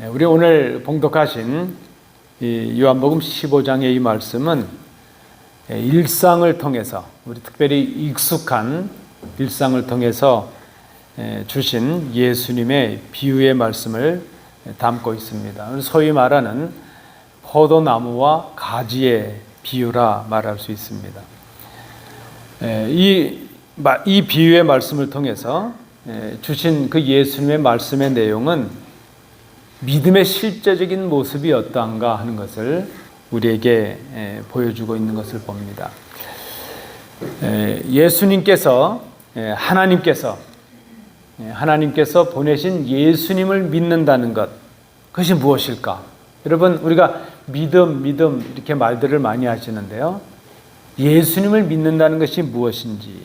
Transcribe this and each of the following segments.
우리 오늘 봉독하신 이 요한복음 15장의 이 말씀은 일상을 통해서, 우리 특별히 익숙한 일상을 통해서 주신 예수님의 비유의 말씀을 담고 있습니다. 소위 말하는 포도나무와 가지의 비유라 말할 수 있습니다. 이 비유의 말씀을 통해서 주신 그 예수님의 말씀의 내용은 믿음의 실제적인 모습이 어떠한가 하는 것을 우리에게 보여주고 있는 것을 봅니다. 예수님께서 하나님께서 보내신 예수님을 믿는다는 것, 그것이 무엇일까? 여러분, 우리가 믿음 이렇게 말들을 많이 하시는데요. 예수님을 믿는다는 것이 무엇인지,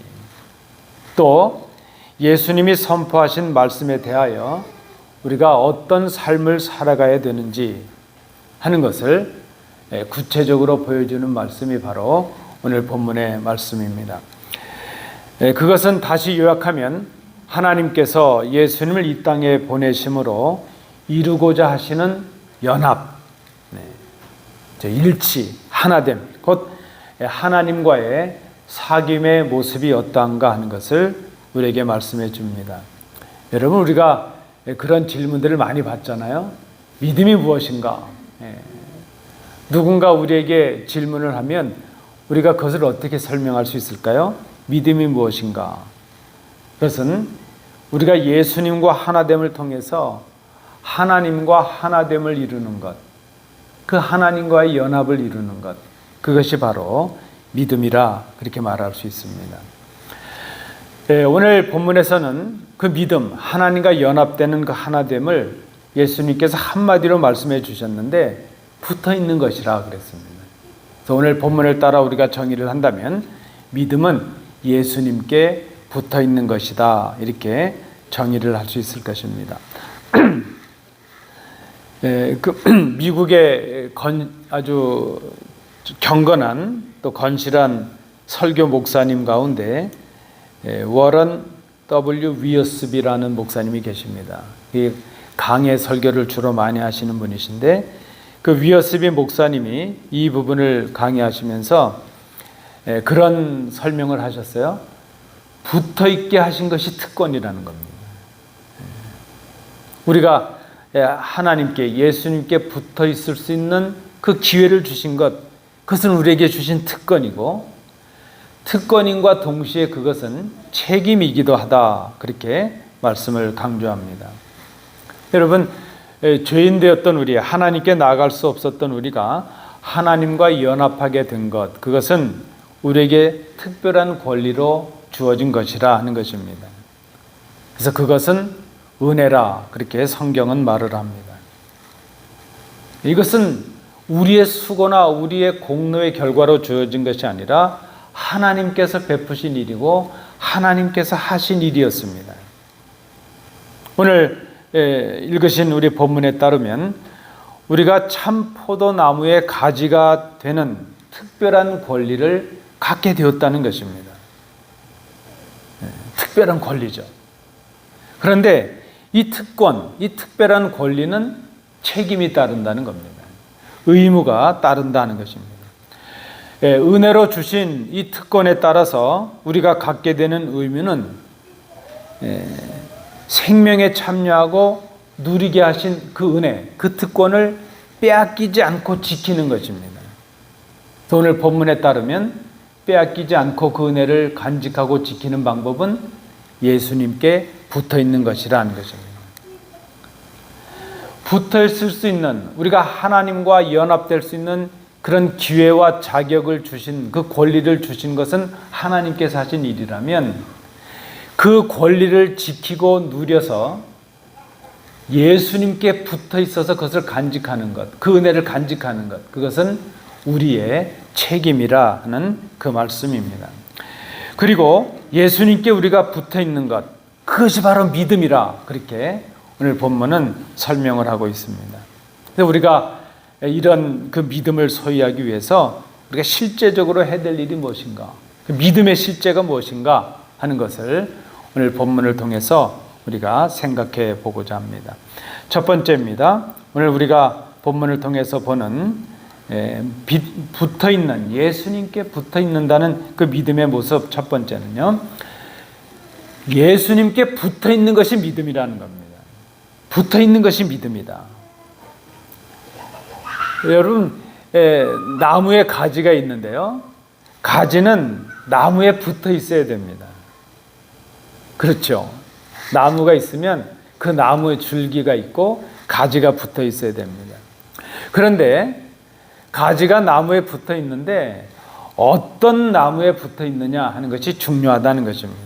또 예수님이 선포하신 말씀에 대하여 우리가 어떤 삶을 살아가야 되는지 하는 것을 구체적으로 보여주는 말씀이 바로 오늘 본문의 말씀입니다. 그것은 다시 요약하면 하나님께서 예수님을 이 땅에 보내심으로 이루고자 하시는 연합, 일치, 하나됨, 곧 하나님과의 사귐의 모습이 어떠한가 하는 것을 우리에게 말씀해 줍니다. 여러분, 우리가 그런 질문들을 많이 받잖아요. 믿음이 무엇인가? 누군가 우리에게 질문을 하면 우리가 그것을 어떻게 설명할 수 있을까요? 믿음이 무엇인가? 그것은 우리가 예수님과 하나됨을 통해서 하나님과 하나됨을 이루는 것, 그 하나님과의 연합을 이루는 것, 그것이 바로 믿음이라 그렇게 말할 수 있습니다. 오늘 본문에서는 그 믿음, 하나님과 연합되는 그 하나됨을 예수님께서 한마디로 말씀해 주셨는데 붙어 있는 것이라 그랬습니다. 그래서 오늘 본문을 따라 우리가 정의를 한다면 믿음은 예수님께 붙어 있는 것이다, 이렇게 정의를 할 수 있을 것입니다. 미국의 아주 경건한 또 건실한 설교 목사님 가운데 워런 W. 위어스비라는 목사님이 계십니다. 강해 설교를 주로 많이 하시는 분이신데, 그 위어스비 목사님이 이 부분을 강의하시면서 그런 설명을 하셨어요. 붙어 있게 하신 것이 특권이라는 겁니다. 우리가 하나님께, 예수님께 붙어 있을 수 있는 그 기회를 주신 것, 그것은 우리에게 주신 특권이고, 특권인과 동시에 그것은 책임이기도 하다, 그렇게 말씀을 강조합니다. 여러분, 죄인 되었던 우리, 하나님께 나아갈 수 없었던 우리가 하나님과 연합하게 된 것, 그것은 우리에게 특별한 권리로 주어진 것이라 하는 것입니다. 그래서 그것은 은혜라, 그렇게 성경은 말을 합니다. 이것은 우리의 수고나 우리의 공로의 결과로 주어진 것이 아니라 하나님께서 베푸신 일이고 하나님께서 하신 일이었습니다. 오늘 읽으신 우리 본문에 따르면 우리가 참 포도나무의 가지가 되는 특별한 권리를 갖게 되었다는 것입니다. 특별한 권리죠. 그런데 이 특권, 이 특별한 권리는 책임이 따른다는 겁니다. 의무가 따른다는 것입니다. 은혜로 주신 이 특권에 따라서 우리가 갖게 되는 의무는 생명에 참여하고 누리게 하신 그 은혜, 그 특권을 빼앗기지 않고 지키는 것입니다. 오늘 본문에 따르면 빼앗기지 않고 그 은혜를 간직하고 지키는 방법은 예수님께 붙어 있는 것이라는 것입니다. 붙어 있을 수 있는, 우리가 하나님과 연합될 수 있는 그런 기회와 자격을 주신, 그 권리를 주신 것은 하나님께서 하신 일이라면 그 권리를 지키고 누려서 예수님께 붙어 있어서 그것을 간직하는 것, 그 은혜를 간직하는 것, 그것은 우리의 책임이라 하는 그 말씀입니다. 그리고 예수님께 우리가 붙어 있는 것, 그것이 바로 믿음이라, 그렇게 오늘 본문은 설명을 하고 있습니다. 그래서 우리가 이런 그 믿음을 소유하기 위해서 우리가 실제적으로 해야 될 일이 무엇인가, 그 믿음의 실제가 무엇인가 하는 것을 오늘 본문을 통해서 우리가 생각해 보고자 합니다. 첫 번째입니다. 오늘 우리가 본문을 통해서 보는 붙어있는, 예수님께 붙어있는다는 그 믿음의 모습, 첫 번째는요, 예수님께 붙어있는 것이 믿음이라는 겁니다. 붙어있는 것이 믿음이다. 여러분, 나무에 가지가 있는데요, 가지는 나무에 붙어 있어야 됩니다. 그렇죠? 나무가 있으면 그 나무에 줄기가 있고 가지가 붙어 있어야 됩니다. 그런데 가지가 나무에 붙어 있는데 어떤 나무에 붙어 있느냐 하는 것이 중요하다는 것입니다.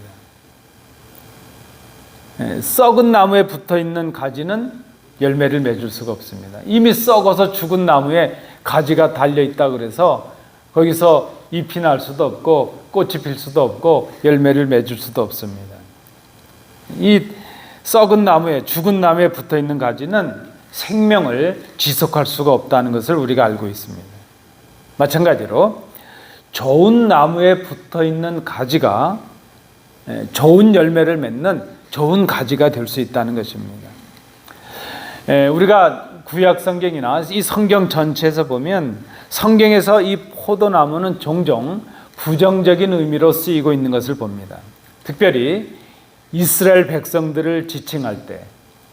썩은 나무에 붙어 있는 가지는 열매를 맺을 수가 없습니다. 이미 썩어서 죽은 나무에 가지가 달려 있다 그래서 거기서 잎이 날 수도 없고 꽃이 필 수도 없고 열매를 맺을 수도 없습니다. 이 썩은 나무에, 죽은 나무에 붙어 있는 가지는 생명을 지속할 수가 없다는 것을 우리가 알고 있습니다. 마찬가지로 좋은 나무에 붙어 있는 가지가 좋은 열매를 맺는 좋은 가지가 될 수 있다는 것입니다. 우리가 구약 성경이나 이 성경 전체에서 보면 성경에서 이 포도나무는 종종 부정적인 의미로 쓰이고 있는 것을 봅니다. 특별히 이스라엘 백성들을 지칭할 때,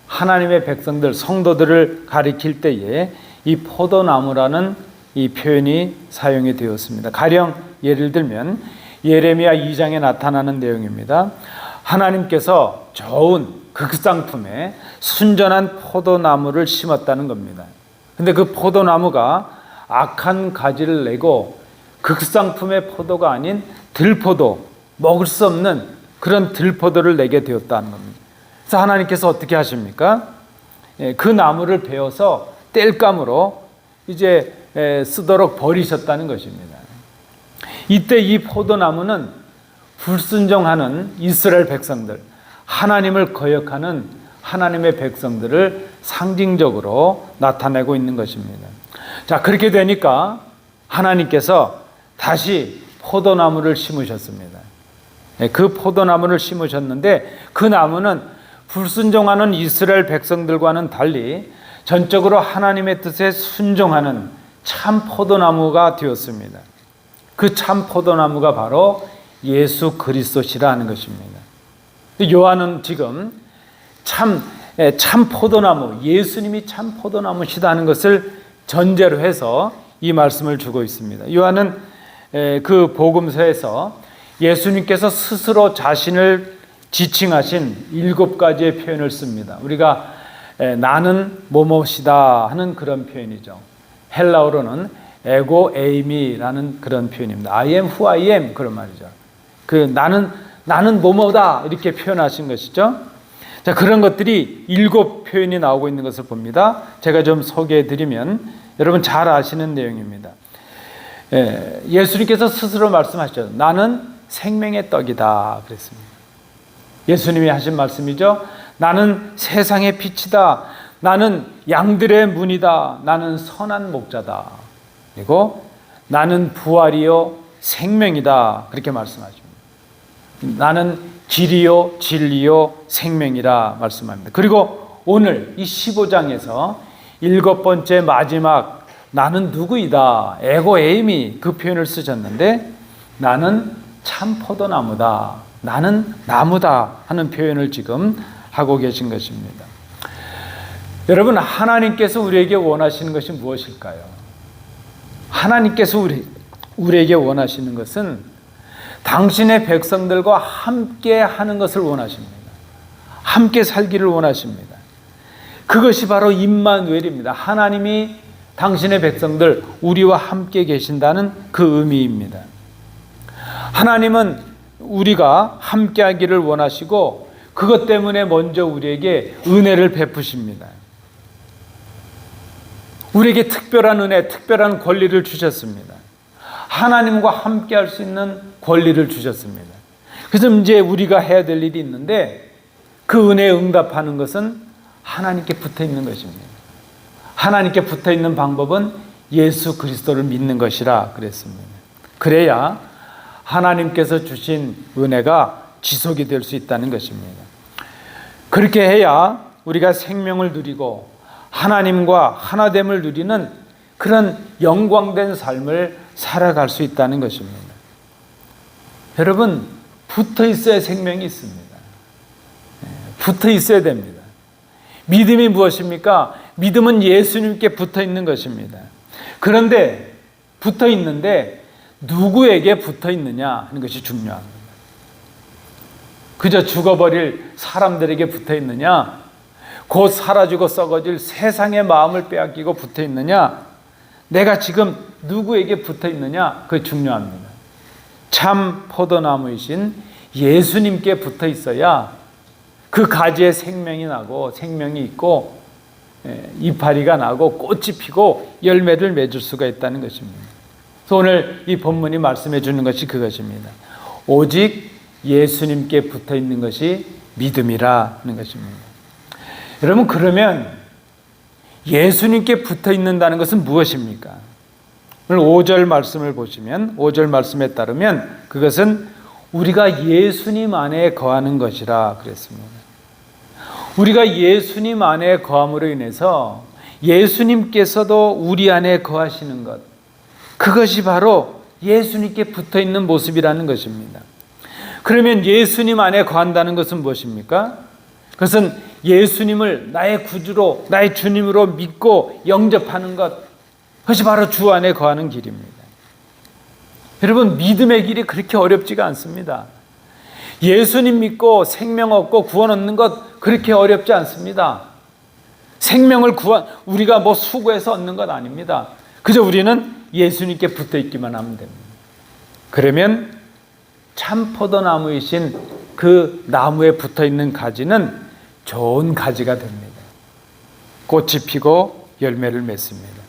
하나님의 백성들, 성도들을 가리킬 때에 이 포도나무라는 이 표현이 사용이 되었습니다. 가령 예를 들면 예레미야 2장에 나타나는 내용입니다. 하나님께서 좋은 극상품에 순전한 포도나무를 심었다는 겁니다. 근데 그 포도나무가 악한 가지를 내고 극상품의 포도가 아닌 들포도, 먹을 수 없는 그런 들포도를 내게 되었다는 겁니다. 그래서 하나님께서 어떻게 하십니까? 그 나무를 베어서 땔감으로 이제 쓰도록 버리셨다는 것입니다. 이때 이 포도나무는 불순종하는 이스라엘 백성들, 하나님을 거역하는 하나님의 백성들을 상징적으로 나타내고 있는 것입니다. 자, 그렇게 되니까 하나님께서 다시 포도나무를 심으셨습니다. 그 포도나무를 심으셨는데 그 나무는 불순종하는 이스라엘 백성들과는 달리 전적으로 하나님의 뜻에 순종하는 참 포도나무가 되었습니다. 그 참 포도나무가 바로 예수 그리스도시라는 것입니다. 요한은 지금 참 포도나무, 예수님이 참 포도나무시다는 것을 전제로 해서 이 말씀을 주고 있습니다. 요한은 그 복음서에서 예수님께서 스스로 자신을 지칭하신 7가지의 표현을 씁니다. 우리가 나는 뭐뭐시다 하는 그런 표현이죠. 헬라어로는 에고 에이미라는 그런 표현입니다. I am who I am 그런 말이죠. 그 나는 뭐뭐다 이렇게 표현하신 것이죠. 자, 그런 것들이 7 표현이 나오고 있는 것을 봅니다. 제가 좀 소개해 드리면 여러분 잘 아시는 내용입니다. 예수님께서 스스로 말씀하셨죠. 나는 생명의 떡이다 그랬습니다. 예수님이 하신 말씀이죠. 나는 세상의 빛이다. 나는 양들의 문이다. 나는 선한 목자다. 그리고 나는 부활이요 생명이다. 그렇게 말씀하십니다. 나는 길이요 진리요 생명이라 말씀합니다. 그리고 오늘 이 15장에서 7번째 마지막 나는 누구이다. 에고 에이미 그 표현을 쓰셨는데 나는 참 포도나무다. 나는 나무다 하는 표현을 지금 하고 계신 것입니다. 여러분, 하나님께서 우리에게 원하시는 것이 무엇일까요? 하나님께서 우리에게 원하시는 것은 당신의 백성들과 함께 하는 것을 원하십니다. 함께 살기를 원하십니다. 그것이 바로 임마누엘입니다. 하나님이 당신의 백성들, 우리와 함께 계신다는 그 의미입니다. 하나님은 우리가 함께 하기를 원하시고 그것 때문에 먼저 우리에게 은혜를 베푸십니다. 우리에게 특별한 은혜, 특별한 권리를 주셨습니다. 하나님과 함께 할 수 있는 권리를 주셨습니다. 그래서 이제 우리가 해야 될 일이 있는데 그 은혜에 응답하는 것은 하나님께 붙어 있는 것입니다. 하나님께 붙어 있는 방법은 예수 그리스도를 믿는 것이라 그랬습니다. 그래야 하나님께서 주신 은혜가 지속이 될 수 있다는 것입니다. 그렇게 해야 우리가 생명을 누리고 하나님과 하나됨을 누리는 그런 영광된 삶을 살아갈 수 있다는 것입니다. 여러분, 붙어 있어야 생명이 있습니다. 붙어 있어야 됩니다. 믿음이 무엇입니까? 믿음은 예수님께 붙어 있는 것입니다. 그런데 붙어 있는데 누구에게 붙어 있느냐 하는 것이 중요합니다. 그저 죽어버릴 사람들에게 붙어 있느냐, 곧 사라지고 썩어질 세상의 마음을 빼앗기고 붙어 있느냐, 내가 지금 누구에게 붙어 있느냐, 그게 중요합니다. 참 포도나무이신 예수님께 붙어 있어야 그 가지에 생명이 나고 생명이 있고 이파리가 나고 꽃이 피고 열매를 맺을 수가 있다는 것입니다. 그래서 오늘 이 본문이 말씀해 주는 것이 그것입니다. 오직 예수님께 붙어 있는 것이 믿음이라는 것입니다. 여러분, 그러면 예수님께 붙어 있는다는 것은 무엇입니까? 오늘 5절 말씀을 보시면 5절 말씀에 따르면 그것은 우리가 예수님 안에 거하는 것이라 그랬습니다. 우리가 예수님 안에 거함으로 인해서 예수님께서도 우리 안에 거하시는 것, 그것이 바로 예수님께 붙어 있는 모습이라는 것입니다. 그러면 예수님 안에 거한다는 것은 무엇입니까? 그것은 예수님을 나의 구주로, 나의 주님으로 믿고 영접하는 것, 그것이 바로 주 안에 거하는 길입니다. 여러분, 믿음의 길이 그렇게 어렵지가 않습니다. 예수님 믿고 생명 얻고 구원 얻는 것 그렇게 어렵지 않습니다. 생명을 우리가 뭐 수고해서 얻는 것 아닙니다. 그저 우리는 예수님께 붙어 있기만 하면 됩니다. 그러면 참 포도나무이신 그 나무에 붙어 있는 가지는 좋은 가지가 됩니다. 꽃이 피고 열매를 맺습니다.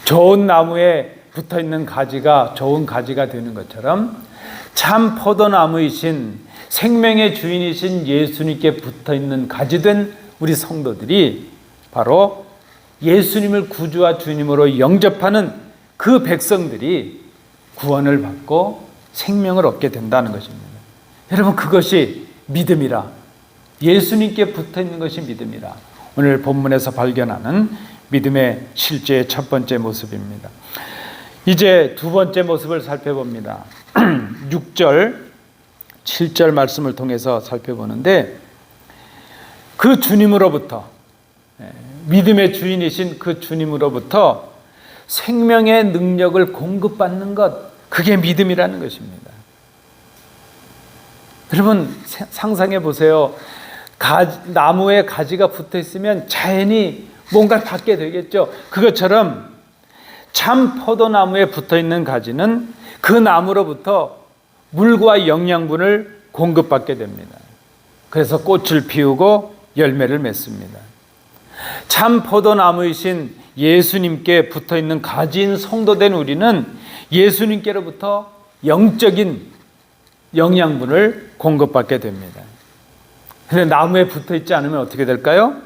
좋은 나무에 붙어 있는 가지가 좋은 가지가 되는 것처럼 참 포도나무이신 생명의 주인이신 예수님께 붙어 있는 가지된 우리 성도들이 바로 예수님을 구주와 주님으로 영접하는 그 백성들이 구원을 받고 생명을 얻게 된다는 것입니다. 여러분, 그것이 믿음이라, 예수님께 붙어 있는 것이 믿음이라, 오늘 본문에서 발견하는 믿음의 실제의 첫 번째 모습입니다. 이제 두 번째 모습을 살펴봅니다. 6절, 7절 말씀을 통해서 살펴보는데, 그 주님으로부터, 믿음의 주인이신 그 주님으로부터 생명의 능력을 공급받는 것, 그게 믿음이라는 것입니다. 여러분, 상상해 보세요. 나무에 가지가 붙어 있으면 자연히 뭔가를 받게 되겠죠. 그것처럼 참 포도나무에 붙어 있는 가지는 그 나무로부터 물과 영양분을 공급받게 됩니다. 그래서 꽃을 피우고 열매를 맺습니다. 참 포도나무이신 예수님께 붙어 있는 가지인 성도된 우리는 예수님께로부터 영적인 영양분을 공급받게 됩니다. 그런데 나무에 붙어 있지 않으면 어떻게 될까요?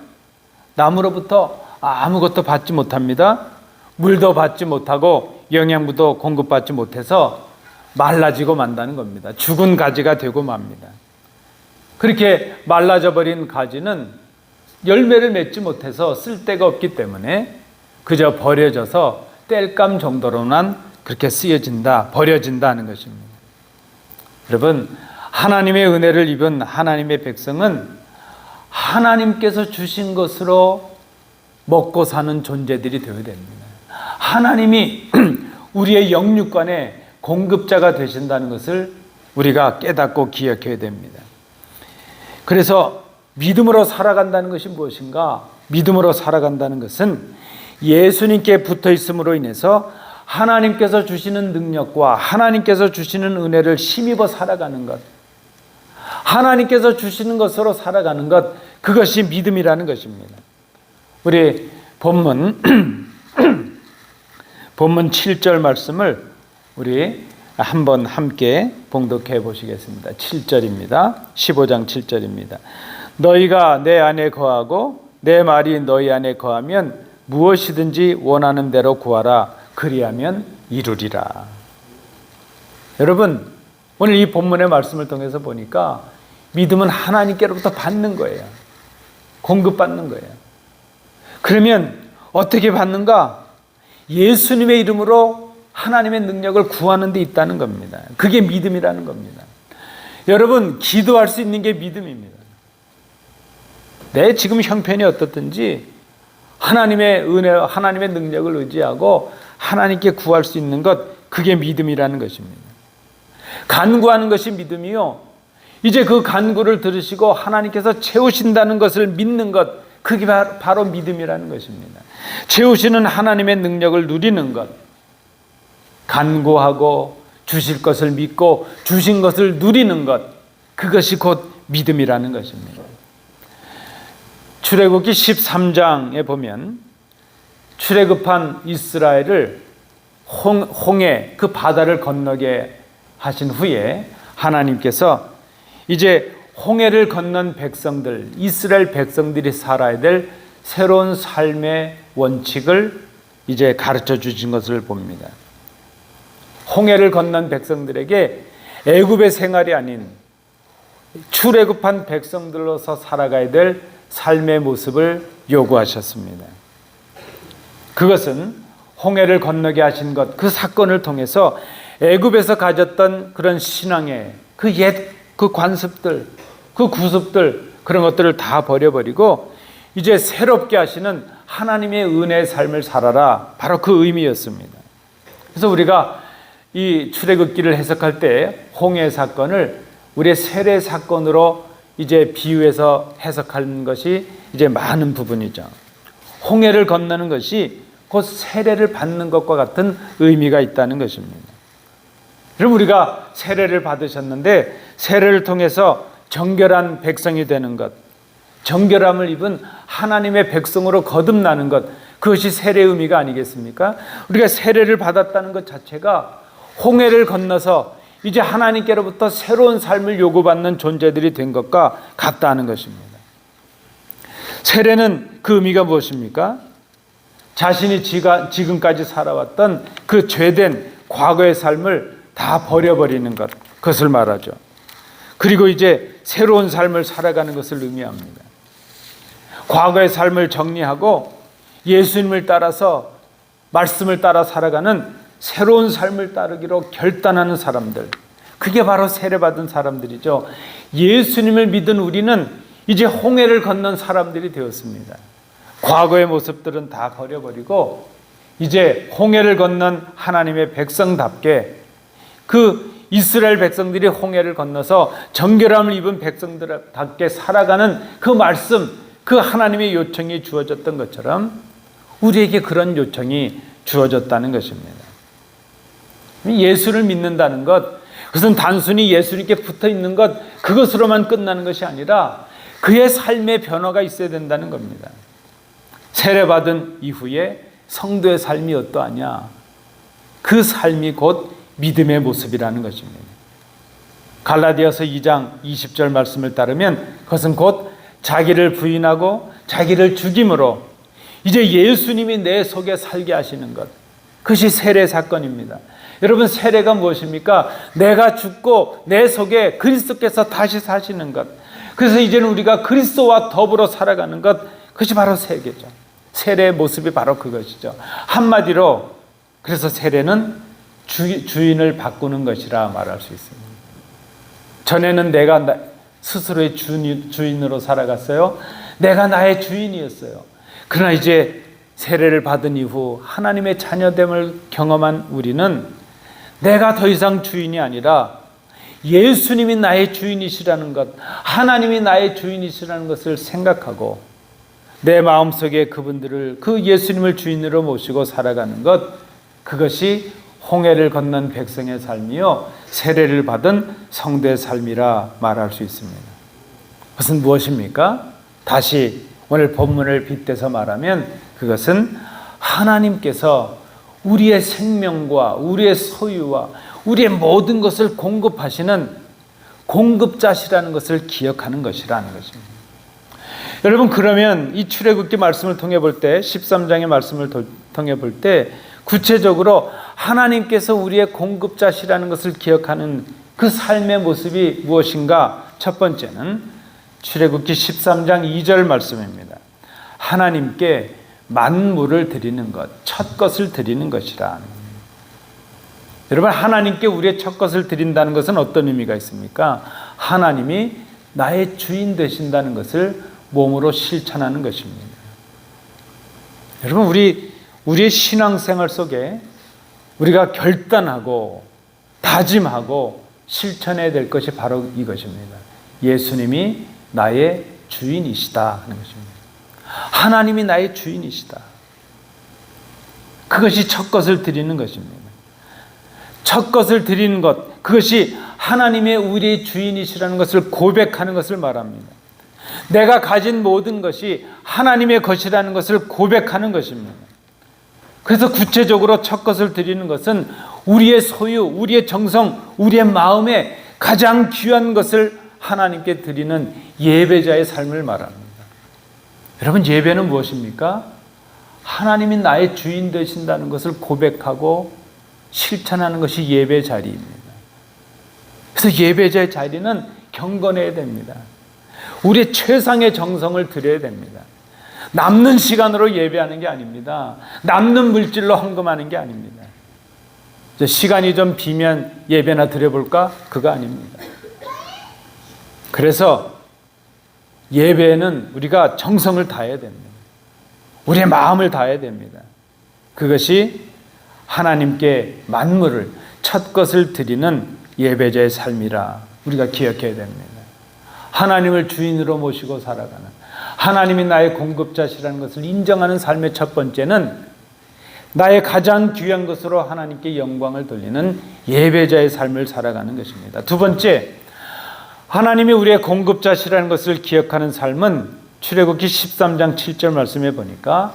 나무로부터 아무것도 받지 못합니다. 물도 받지 못하고 영양분도 공급받지 못해서 말라지고 만다는 겁니다. 죽은 가지가 되고 맙니다. 그렇게 말라져 버린 가지는 열매를 맺지 못해서 쓸데가 없기 때문에 그저 버려져서 땔감 정도로만 그렇게 쓰여진다, 버려진다는 것입니다. 여러분, 하나님의 은혜를 입은 하나님의 백성은 하나님께서 주신 것으로 먹고 사는 존재들이 되어야 됩니다. 하나님이 우리의 영육간의 공급자가 되신다는 것을 우리가 깨닫고 기억해야 됩니다. 그래서 믿음으로 살아간다는 것이 무엇인가? 믿음으로 살아간다는 것은 예수님께 붙어 있음으로 인해서 하나님께서 주시는 능력과 하나님께서 주시는 은혜를 힘입어 살아가는 것, 하나님께서 주시는 것으로 살아가는 것, 그것이 믿음이라는 것입니다. 우리 본문 7절 말씀을 우리 한번 함께 봉독해 보시겠습니다. 7절입니다. 15장 7절입니다. 너희가 내 안에 거하고 내 말이 너희 안에 거하면 무엇이든지 원하는 대로 구하라. 그리하면 이루리라. 여러분, 오늘 이 본문의 말씀을 통해서 보니까 믿음은 하나님께로부터 받는 거예요. 공급받는 거예요. 그러면 어떻게 받는가? 예수님의 이름으로 하나님의 능력을 구하는 데 있다는 겁니다. 그게 믿음이라는 겁니다. 여러분, 기도할 수 있는 게 믿음입니다. 내 지금 형편이 어떻든지 하나님의 은혜, 하나님의 능력을 의지하고 하나님께 구할 수 있는 것, 그게 믿음이라는 것입니다. 간구하는 것이 믿음이요, 이제 그 간구를 들으시고 하나님께서 채우신다는 것을 믿는 것, 그게 바로 믿음이라는 것입니다. 채우시는 하나님의 능력을 누리는 것, 간구하고 주실 것을 믿고 주신 것을 누리는 것, 그것이 곧 믿음이라는 것입니다. 출애굽기 13장에 보면 출애굽한 이스라엘을 홍해 그 바다를 건너게 하신 후에 하나님께서 이제 홍해를 건넌 백성들, 이스라엘 백성들이 살아야 될 새로운 삶의 원칙을 이제 가르쳐 주신 것을 봅니다. 홍해를 건넌 백성들에게 애굽의 생활이 아닌 출애굽한 백성들로서 살아가야 될 삶의 모습을 요구하셨습니다. 그것은 홍해를 건너게 하신 것, 그 사건을 통해서 애굽에서 가졌던 그런 신앙의 그 옛 그 관습들, 그 구습들, 그런 것들을 다 버려버리고 이제 새롭게 하시는 하나님의 은혜의 삶을 살아라, 바로 그 의미였습니다. 그래서 우리가 이 출애굽기를 해석할 때 홍해 사건을 우리의 세례 사건으로 이제 비유해서 해석하는 것이 이제 많은 부분이죠. 홍해를 건너는 것이 곧 세례를 받는 것과 같은 의미가 있다는 것입니다. 그럼 우리가 세례를 받으셨는데 세례를 통해서 정결한 백성이 되는 것, 정결함을 입은 하나님의 백성으로 거듭나는 것, 그것이 세례의 의미가 아니겠습니까? 우리가 세례를 받았다는 것 자체가 홍해를 건너서 이제 하나님께로부터 새로운 삶을 요구받는 존재들이 된 것과 같다는 것입니다. 세례는 그 의미가 무엇입니까? 자신이 지금까지 살아왔던 그 죄된 과거의 삶을 다 버려버리는 것, 그것을 말하죠. 그리고 이제 새로운 삶을 살아가는 것을 의미합니다. 과거의 삶을 정리하고 예수님을 따라서, 말씀을 따라 살아가는 새로운 삶을 따르기로 결단하는 사람들, 그게 바로 세례받은 사람들이죠. 예수님을 믿은 우리는 이제 홍해를 건넌 사람들이 되었습니다. 과거의 모습들은 다 버려버리고 이제 홍해를 건넌 하나님의 백성답게, 그 이스라엘 백성들이 홍해를 건너서 정결함을 입은 백성들답게 살아가는 그 말씀, 그 하나님의 요청이 주어졌던 것처럼 우리에게 그런 요청이 주어졌다는 것입니다. 예수를 믿는다는 것, 그것은 단순히 예수님께 붙어 있는 것, 그것으로만 끝나는 것이 아니라 그의 삶의 변화가 있어야 된다는 겁니다. 세례받은 이후에 성도의 삶이 어떠하냐? 그 삶이 곧 믿음의 모습이라는 것입니다. 갈라디아서 2장 20절 말씀을 따르면 그것은 곧 자기를 부인하고 자기를 죽임으로 이제 예수님이 내 속에 살게 하시는 것, 그것이 세례 사건입니다. 여러분, 세례가 무엇입니까? 내가 죽고 내 속에 그리스도께서 다시 사시는 것, 그래서 이제는 우리가 그리스도와 더불어 살아가는 것, 그것이 바로 세례죠. 세례의 모습이 바로 그것이죠. 한마디로 그래서 세례는 주인을 바꾸는 것이라 말할 수 있습니다. 전에는 내가 스스로의 주인으로 살아갔어요. 내가 나의 주인이었어요. 그러나 이제 세례를 받은 이후 하나님의 자녀됨을 경험한 우리는 내가 더 이상 주인이 아니라 예수님이 나의 주인이시라는 것, 하나님이 나의 주인이시라는 것을 생각하고 내 마음속에 그분들을, 그 예수님을 주인으로 모시고 살아가는 것, 그것이 홍해를 건넌 백성의 삶이요, 세례를 받은 성도의 삶이라 말할 수 있습니다. 그것은 무엇입니까? 다시 오늘 본문을 빗대서 말하면 그것은 하나님께서 우리의 생명과 우리의 소유와 우리의 모든 것을 공급하시는 공급자시라는 것을 기억하는 것이라는 것입니다. 여러분, 그러면 이 출애굽기 말씀을 통해 볼 때, 13장의 말씀을 통해 볼 때 구체적으로 하나님께서 우리의 공급자시라는 것을 기억하는 그 삶의 모습이 무엇인가? 첫 번째는 출애굽기 13장 2절 말씀입니다. 하나님께 만물을 드리는 것, 첫 것을 드리는 것이라. 여러분, 하나님께 우리의 첫 것을 드린다는 것은 어떤 의미가 있습니까? 하나님이 나의 주인 되신다는 것을 몸으로 실천하는 것입니다. 여러분, 우리의 신앙생활 속에 우리가 결단하고 다짐하고 실천해야 될 것이 바로 이것입니다. 예수님이 나의 주인이시다 하는 것입니다. 하나님이 나의 주인이시다. 그것이 첫 것을 드리는 것입니다. 첫 것을 드리는 것, 그것이 하나님의 우리의 주인이시라는 것을 고백하는 것을 말합니다. 내가 가진 모든 것이 하나님의 것이라는 것을 고백하는 것입니다. 그래서 구체적으로 첫 것을 드리는 것은 우리의 소유, 우리의 정성, 우리의 마음에 가장 귀한 것을 하나님께 드리는 예배자의 삶을 말합니다. 여러분, 예배는 무엇입니까? 하나님이 나의 주인 되신다는 것을 고백하고 실천하는 것이 예배 자리입니다. 그래서 예배자의 자리는 경건해야 됩니다. 우리의 최상의 정성을 드려야 됩니다. 남는 시간으로 예배하는 게 아닙니다. 남는 물질로 헌금하는 게 아닙니다. 시간이 좀 비면 예배나 드려볼까? 그거 아닙니다. 그래서 예배는 우리가 정성을 다해야 됩니다. 우리의 마음을 다해야 됩니다. 그것이 하나님께 만물을, 첫 것을 드리는 예배자의 삶이라 우리가 기억해야 됩니다. 하나님을 주인으로 모시고 살아가는, 하나님이 나의 공급자시라는 것을 인정하는 삶의 첫 번째는 나의 가장 귀한 것으로 하나님께 영광을 돌리는 예배자의 삶을 살아가는 것입니다. 두 번째, 하나님이 우리의 공급자시라는 것을 기억하는 삶은 출애굽기 13장 7절 말씀에 보니까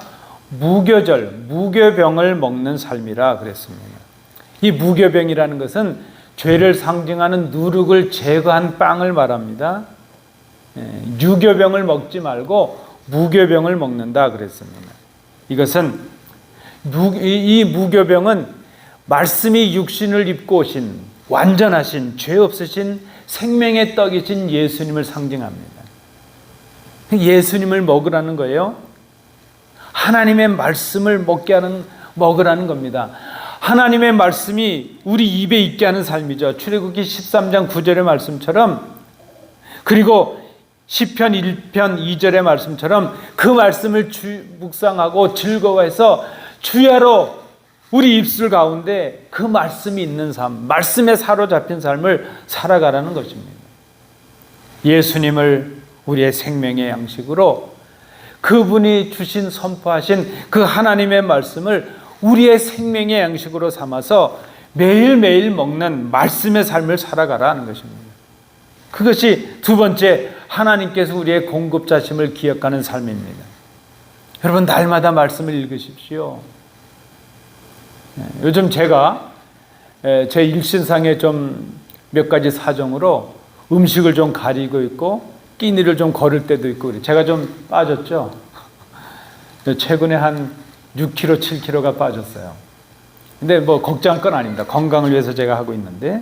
무교병을 먹는 삶이라 그랬습니다. 이 무교병이라는 것은 죄를 상징하는 누룩을 제거한 빵을 말합니다. 유교병을 먹지 말고 무교병을 먹는다 그랬습니다. 이것은 이 무교병은 말씀이 육신을 입고 오신 완전하신 죄 없으신 생명의 떡이신 예수님을 상징합니다. 예수님을 먹으라는 거예요. 하나님의 말씀을 먹으라는 겁니다. 하나님의 말씀이 우리 입에 있게 하는 삶이죠. 출애굽기 13장 9절의 말씀처럼, 그리고 시편 1편 2절의 말씀처럼 그 말씀을 묵상하고 즐거워해서 주야로 우리 입술 가운데 그 말씀이 있는 삶, 말씀에 사로잡힌 삶을 살아가라는 것입니다. 예수님을 우리의 생명의 양식으로, 그분이 주신 선포하신 그 하나님의 말씀을 우리의 생명의 양식으로 삼아서 매일매일 먹는 말씀의 삶을 살아가라는 것입니다. 그것이 두 번째, 하나님께서 우리의 공급자심을 기억하는 삶입니다. 여러분, 날마다 말씀을 읽으십시오. 요즘 제가 제 일신상에 좀 몇 가지 사정으로 음식을 좀 가리고 있고 끼니를 좀 거를 때도 있고, 제가 좀 빠졌죠. 최근에 한 6kg, 7kg가 빠졌어요. 근데 뭐 걱정할 건 아닙니다. 건강을 위해서 제가 하고 있는데,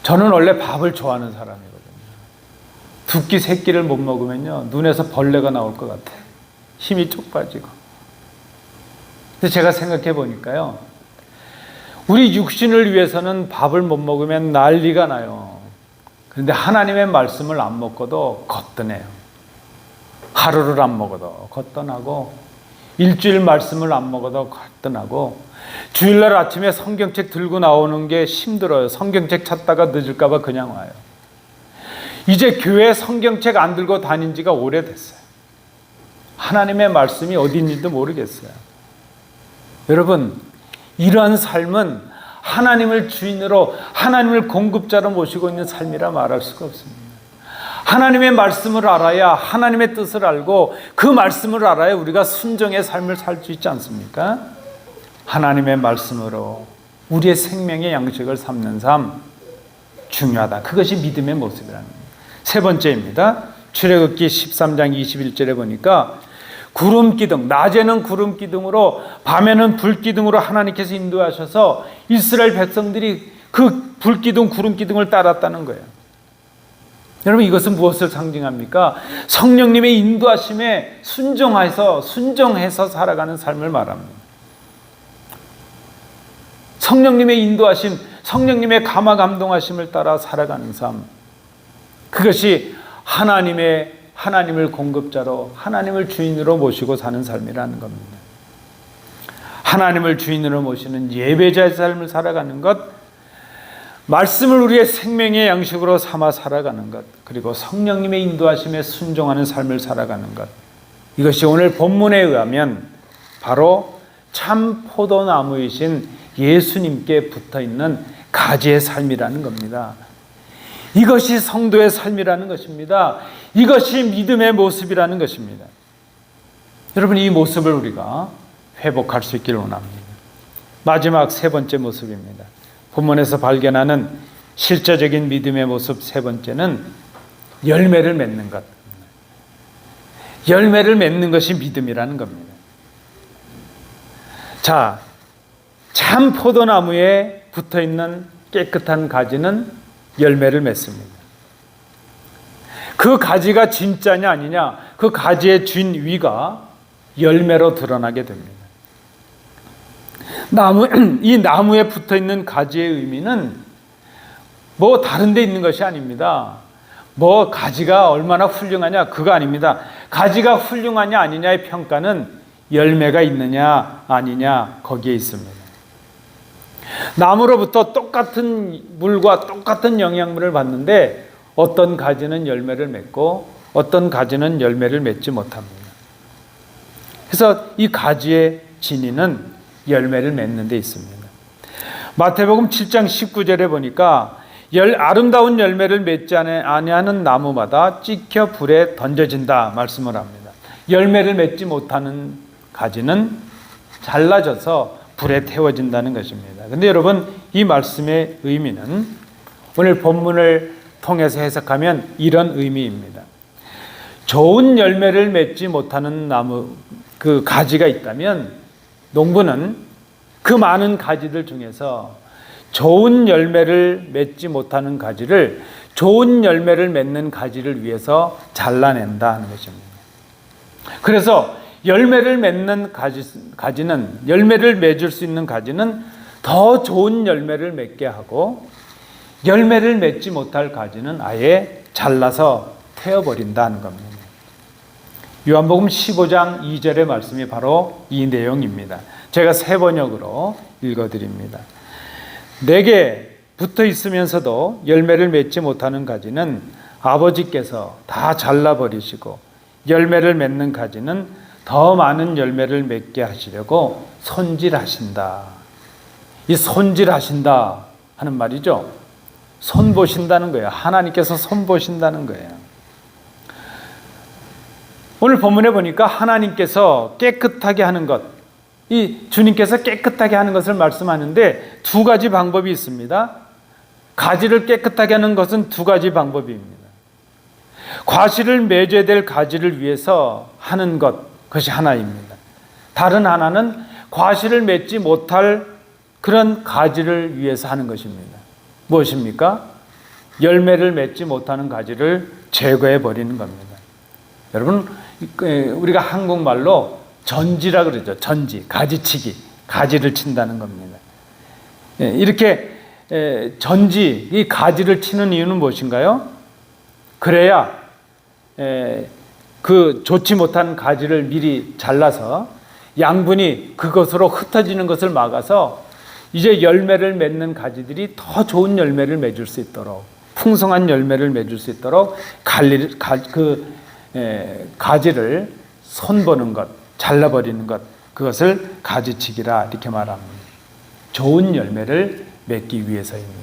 저는 원래 밥을 좋아하는 사람이거든요. 두 끼, 세 끼를 못 먹으면요, 눈에서 벌레가 나올 것 같아요. 힘이 쭉 빠지고. 근데 제가 생각해 보니까요, 우리 육신을 위해서는 밥을 못 먹으면 난리가 나요. 그런데 하나님의 말씀을 안 먹고도 거뜬해요. 하루를 안 먹어도 거뜬하고, 일주일 말씀을 안 먹어도 거뜬하고, 주일날 아침에 성경책 들고 나오는 게 힘들어요. 성경책 찾다가 늦을까 봐 그냥 와요. 이제 교회 성경책 안 들고 다닌 지가 오래됐어요. 하나님의 말씀이 어디 있는지도 모르겠어요. 여러분, 이러한 삶은 하나님을 주인으로, 하나님을 공급자로 모시고 있는 삶이라 말할 수가 없습니다. 하나님의 말씀을 알아야, 하나님의 뜻을 알고 그 말씀을 알아야 우리가 순종의 삶을 살 수 있지 않습니까? 하나님의 말씀으로 우리의 생명의 양식을 삼는 삶, 중요하다. 그것이 믿음의 모습이라는 겁니다. 세 번째입니다. 출애굽기 13장 21절에 보니까 구름기둥, 낮에는 구름기둥으로 밤에는 불기둥으로 하나님께서 인도하셔서 이스라엘 백성들이 그 불기둥, 구름기둥을 따랐다는 거예요. 여러분, 이것은 무엇을 상징합니까? 성령님의 인도하심에 순종해서 살아가는 삶을 말합니다. 성령님의 인도하심, 성령님의 감화 감동하심을 따라 살아가는 삶, 그것이 하나님을 공급자로, 하나님을 주인으로 모시고 사는 삶이라는 겁니다. 하나님을 주인으로 모시는 예배자의 삶을 살아가는 것, 말씀을 우리의 생명의 양식으로 삼아 살아가는 것, 그리고 성령님의 인도하심에 순종하는 삶을 살아가는 것, 이것이 오늘 본문에 의하면 바로 참 포도나무이신 예수님께 붙어있는 가지의 삶이라는 겁니다. 이것이 성도의 삶이라는 것입니다. 이것이 믿음의 모습이라는 것입니다. 여러분, 이 모습을 우리가 회복할 수 있기를 원합니다. 마지막 세 번째 모습입니다. 본문에서 발견하는 실제적인 믿음의 모습 세 번째는 열매를 맺는 것. 열매를 맺는 것이 믿음이라는 겁니다. 자, 참 포도나무에 붙어있는 깨끗한 가지는 열매를 맺습니다. 그 가지가 진짜냐 아니냐, 그 가지의 진위가 열매로 드러나게 됩니다. 이 나무에 붙어있는 가지의 의미는 뭐 다른 데 있는 것이 아닙니다. 뭐 가지가 얼마나 훌륭하냐, 그거 아닙니다. 가지가 훌륭하냐 아니냐의 평가는 열매가 있느냐 아니냐, 거기에 있습니다. 나무로부터 똑같은 물과 똑같은 영양분을 받는데 어떤 가지는 열매를 맺고 어떤 가지는 열매를 맺지 못합니다. 그래서 이 가지의 진위는 열매를 맺는 데 있습니다. 마태복음 7장 19절에 보니까 아름다운 열매를 맺지 아니하는 나무마다 찍혀 불에 던져진다 말씀을 합니다. 열매를 맺지 못하는 가지는 잘라져서 불에 태워진다는 것입니다. 그런데 여러분, 이 말씀의 의미는 오늘 본문을 통해서 해석하면 이런 의미입니다. 좋은 열매를 맺지 못하는 나무, 그 가지가 있다면 농부는 그 많은 가지들 중에서 좋은 열매를 맺지 못하는 가지를 좋은 열매를 맺는 가지를 위해서 잘라낸다 하는 것입니다. 그래서 열매를 맺는 가지는, 열매를 맺을 수 있는 가지는 더 좋은 열매를 맺게 하고, 열매를 맺지 못할 가지는 아예 잘라서 태워버린다는 겁니다. 요한복음 15장 2절의 말씀이 바로 이 내용입니다. 제가 새 번역으로 읽어드립니다. 내게 붙어 있으면서도 열매를 맺지 못하는 가지는 아버지께서 다 잘라버리시고, 열매를 맺는 가지는 더 많은 열매를 맺게 하시려고 손질하신다. 이 손질하신다 하는 말이죠. 손보신다는 거예요. 하나님께서 손보신다는 거예요. 오늘 본문에 보니까 하나님께서 깨끗하게 하는 것, 이 주님께서 깨끗하게 하는 것을 말씀하는데 두 가지 방법이 있습니다. 가지를 깨끗하게 하는 것은 두 가지 방법입니다. 과실을 맺어야 될 가지를 위해서 하는 것, 그것이 하나입니다. 다른 하나는 과실을 맺지 못할 그런 가지를 위해서 하는 것입니다. 무엇입니까? 열매를 맺지 못하는 가지를 제거해 버리는 겁니다. 여러분, 우리가 한국말로 전지라 그러죠. 전지, 가지치기, 가지를 친다는 겁니다. 이렇게 전지, 이 가지를 치는 이유는 무엇인가요? 그래야 그 좋지 못한 가지를 미리 잘라서 양분이 그것으로 흩어지는 것을 막아서 이제 열매를 맺는 가지들이 더 좋은 열매를 맺을 수 있도록, 풍성한 열매를 맺을 수 있도록 가지를 손보는 것, 잘라버리는 것, 그것을 가지치기라 이렇게 말합니다. 좋은 열매를 맺기 위해서입니다.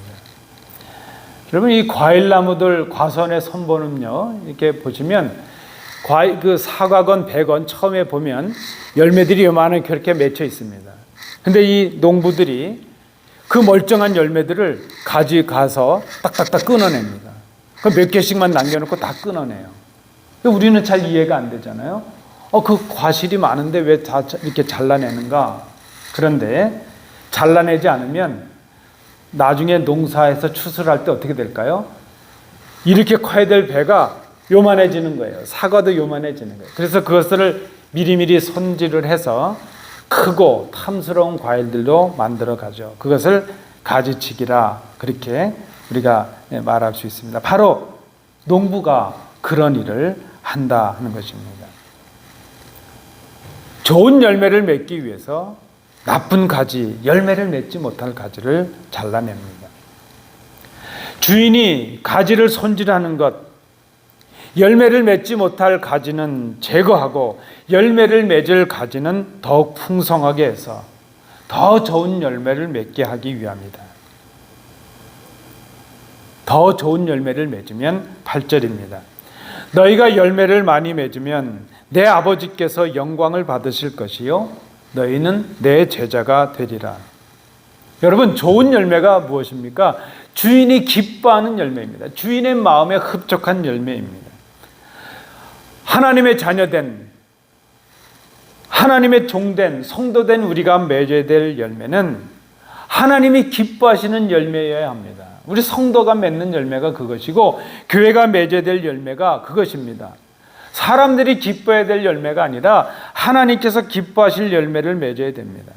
여러분, 이 과일나무들 과수원의 손보는요, 이렇게 보시면 그 사과건, 배건 처음에 보면 열매들이 요만하게 그렇게 맺혀 있습니다. 근데 이 농부들이 그 멀쩡한 열매들을 가지 가서 딱딱딱 끊어냅니다. 그 몇 개씩만 남겨놓고 다 끊어내요. 우리는 잘 이해가 안 되잖아요. 그 과실이 많은데 왜 다 이렇게 잘라내는가? 그런데 잘라내지 않으면 나중에 농사에서 추수를 할 때 어떻게 될까요? 이렇게 커야 될 배가 요만해지는 거예요. 사과도 요만해지는 거예요. 그래서 그것을 미리미리 손질을 해서 크고 탐스러운 과일들로 만들어 가죠. 그것을 가지치기라 그렇게 우리가 말할 수 있습니다. 바로 농부가 그런 일을 한다 하는 것입니다. 좋은 열매를 맺기 위해서 나쁜 가지, 열매를 맺지 못할 가지를 잘라냅니다. 주인이 가지를 손질하는 것, 열매를 맺지 못할 가지는 제거하고 열매를 맺을 가지는 더욱 풍성하게 해서 더 좋은 열매를 맺게 하기 위함이다. 더 좋은 열매를 맺으면 8절입니다. 너희가 열매를 많이 맺으면 내 아버지께서 영광을 받으실 것이요 너희는 내 제자가 되리라. 여러분, 좋은 열매가 무엇입니까? 주인이 기뻐하는 열매입니다. 주인의 마음에 흡족한 열매입니다. 하나님의 자녀된, 하나님의 종된, 성도된 우리가 맺어야 될 열매는 하나님이 기뻐하시는 열매여야 합니다. 우리 성도가 맺는 열매가 그것이고 교회가 맺어야 될 열매가 그것입니다. 사람들이 기뻐해야 될 열매가 아니라 하나님께서 기뻐하실 열매를 맺어야 됩니다.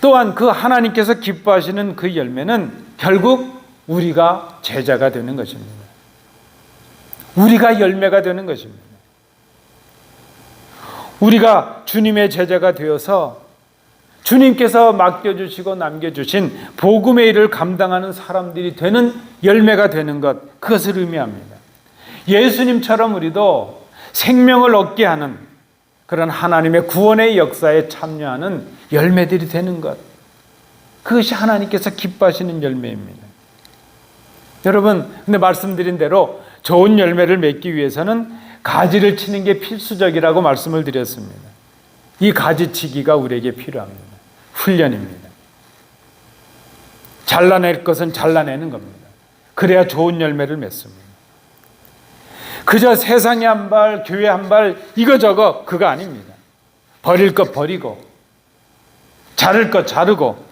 또한 그 하나님께서 기뻐하시는 그 열매는 결국 우리가 제자가 되는 것입니다. 우리가 열매가 되는 것입니다. 우리가 주님의 제자가 되어서 주님께서 맡겨주시고 남겨주신 복음의 일을 감당하는 사람들이 되는 열매가 되는 것, 그것을 의미합니다. 예수님처럼 우리도 생명을 얻게 하는 그런 하나님의 구원의 역사에 참여하는 열매들이 되는 것, 그것이 하나님께서 기뻐하시는 열매입니다. 여러분, 근데 말씀드린 대로 좋은 열매를 맺기 위해서는 가지를 치는 게 필수적이라고 말씀을 드렸습니다. 이 가지치기가 우리에게 필요합니다. 훈련입니다. 잘라낼 것은 잘라내는 겁니다. 그래야 좋은 열매를 맺습니다. 그저 세상에 한 발, 교회 한 발, 이거저거 그거 아닙니다. 버릴 것 버리고 자를 것 자르고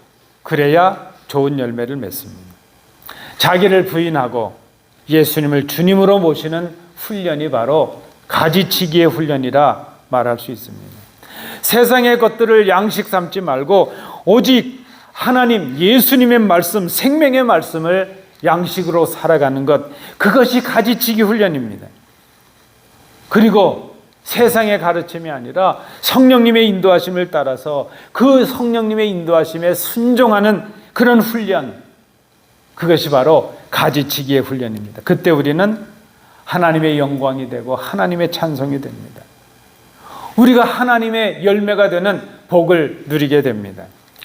그래야 좋은 열매를 맺습니다. 자기를 부인하고 예수님을 주님으로 모시는 훈련이 바로 가지치기의 훈련이라 말할 수 있습니다. 세상의 것들을 양식 삼지 말고 오직 하나님 예수님의 말씀, 생명의 말씀을 양식으로 살아가는 것, 그것이 가지치기 훈련입니다. 그리고 세상의 가르침이 아니라 성령님의 인도하심을 따라서 그 성령님의 인도하심에 순종하는 그런 훈련, 그것이 바로 가지치기의 훈련입니다. 그때 우리는 하나님의 영광이 되고 하나님의 찬송이 됩니다. 우리가 하나님의 열매가 되는 복을 누리게 됩니다.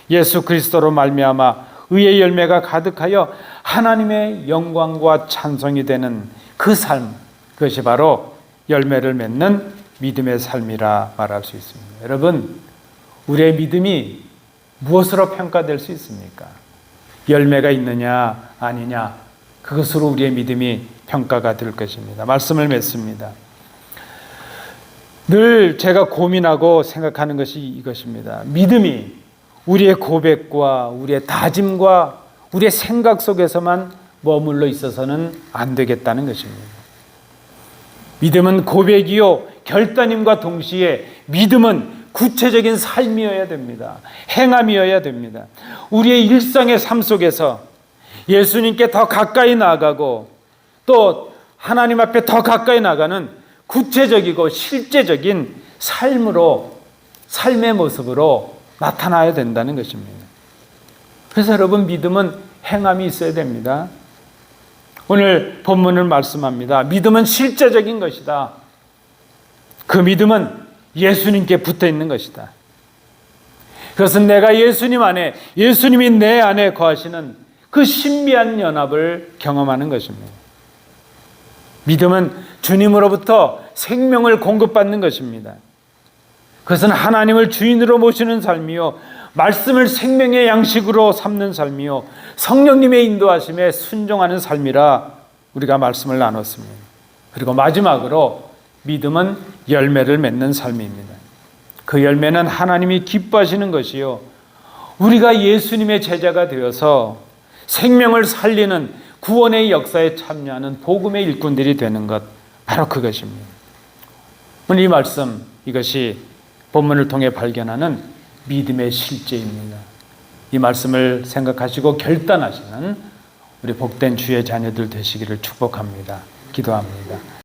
예수 그리스도로 말미암아 의의 열매가 가득하여 하나님의 영광과 찬송이 되는 그 삶, 그것이 바로 열매를 맺는 믿음의 삶이라 말할 수 있습니다. 여러분, 우리의 믿음이 무엇으로 평가될 수 있습니까? 열매가 있느냐 아니냐, 그것으로 우리의 믿음이 평가가 될 것입니다. 말씀을 맺습니다. 늘 제가 고민하고 생각하는 것이 이것입니다. 믿음이 우리의 고백과 우리의 다짐과 우리의 생각 속에서만 머물러 있어서는 안 되겠다는 것입니다. 믿음은 고백이요 결단임과 동시에 믿음은 구체적인 삶이어야 됩니다. 행함이어야 됩니다. 우리의 일상의 삶 속에서 예수님께 더 가까이 나아가고 또 하나님 앞에 더 가까이 나가는 구체적이고 실제적인 삶으로, 삶의 모습으로 나타나야 된다는 것입니다. 그래서 여러분, 믿음은 행함이 있어야 됩니다. 오늘 본문을 말씀합니다. 믿음은 실제적인 것이다. 그 믿음은 예수님께 붙어 있는 것이다. 그것은 내가 예수님 안에, 예수님이 내 안에 거하시는 그 신비한 연합을 경험하는 것입니다. 믿음은 주님으로부터 생명을 공급받는 것입니다. 그것은 하나님을 주인으로 모시는 삶이요, 말씀을 생명의 양식으로 삼는 삶이요, 성령님의 인도하심에 순종하는 삶이라 우리가 말씀을 나눴습니다. 그리고 마지막으로 믿음은 열매를 맺는 삶입니다. 그 열매는 하나님이 기뻐하시는 것이요, 우리가 예수님의 제자가 되어서 생명을 살리는 구원의 역사에 참여하는 복음의 일꾼들이 되는 것, 바로 그것입니다. 오늘 이 말씀, 이것이 본문을 통해 발견하는 믿음의 실제입니다. 이 말씀을 생각하시고 결단하시는 우리 복된 주의 자녀들 되시기를 축복합니다. 기도합니다.